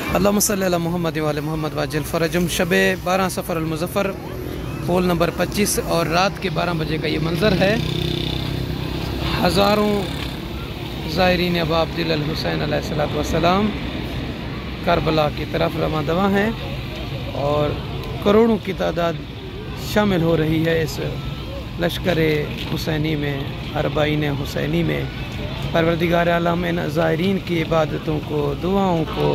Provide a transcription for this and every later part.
अल्लाहुम्मा सल्ली अला मुहम्मद व आले मुहम्मद वाजिल फ़रजुम शब 12 सफ़र अल-मुज़फ़्फ़र पोल नंबर 25 और रात के 12 बजे का ये मंज़र है। हज़ारों ज़ायरीन अबा अब्दुल हुसैन अलैहिस्सलातु वस्सलाम करबला की तरफ रवां दवा हैं और करोड़ों की तादाद शामिल हो रही है इस लश्कर हुसैनी में, अरबाईन हुसैनी में। परवरदिगार आलम इन ज़ायरीन की इबादतों को, दुआओं को,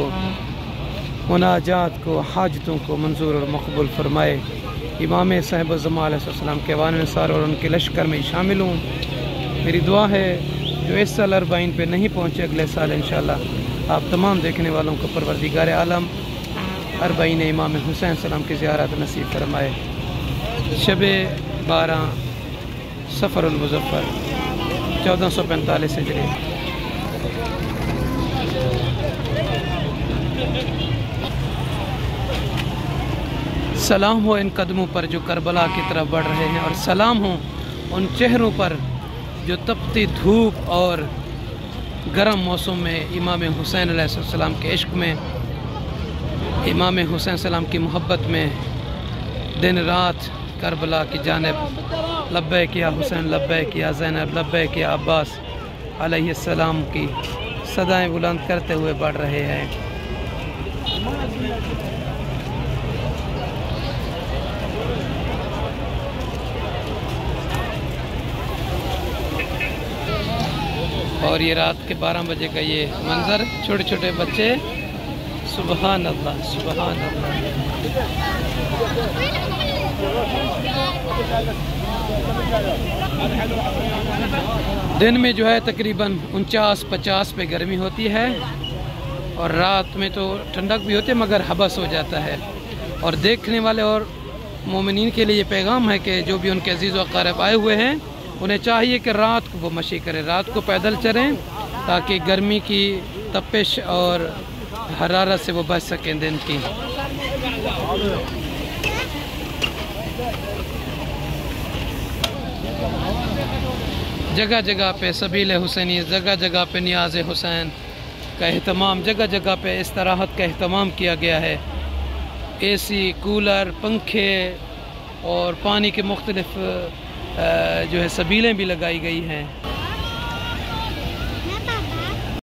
मुनाजात को, हाजतों को मंजूर और मकबूल फरमाए। इमाम साहिब ज़मान अलैहिस्सलाम के वान निसार और उनके लश्कर में शामिल हूँ। मेरी दुआ है जो इस साल अरबाईन पे नहीं पहुँचे, अगले साल इंशाअल्लाह आप तमाम देखने वालों को परवरदिगार आलम अरबाईन इमाम हुसैन सलाम की ज़ियारत नसीब फरमाए। शब 12 सफ़र अल-मुज़फ़्फ़र 1445 हिजरी। सलाम हो इन कदमों पर जो करबला की तरफ बढ़ रहे हैं, और सलाम हो उन चेहरों पर जो तपती धूप और गर्म मौसम में इमाम हुसैन अलैहिस्सलाम के इश्क में, इमाम हुसैन सलाम की मोहब्बत में दिन रात करबला की जानिब लब्बैक या हुसैन, लब्बैक या ज़ैनब, लब्बैक या अब्बास अलैहिस्सलाम की सदाएं बुलंद करते हुए बढ़ रहे हैं। और ये रात के 12 बजे का ये मंज़र, छोटे छोटे बच्चे, सुबहान अल्लाह सुबहान अल्लाह। दिन में जो है तकरीबन 49-50 पे गर्मी होती है और रात में तो ठंडक भी होती है, मगर हबस हो जाता है। और देखने वाले और मोमिनीन के लिए ये पैगाम है कि जो भी उनके अजीज़ व अक़ारिब आए हुए हैं, उन्हें चाहिए कि रात को वो मशी करें, रात को पैदल चलें, ताकि गर्मी की तपिश और हरारत से वो बच सकें दिन की। जगह जगह पे सबील हुसैनी, जगह जगह पे नियाज़ हुसैन का एहतमाम, जगह जगह पे इस्तराहत का एहतमाम किया गया है। एसी, कूलर, पंखे और पानी के मुख्तलिफ जो है सबीलें भी लगाई गई हैं।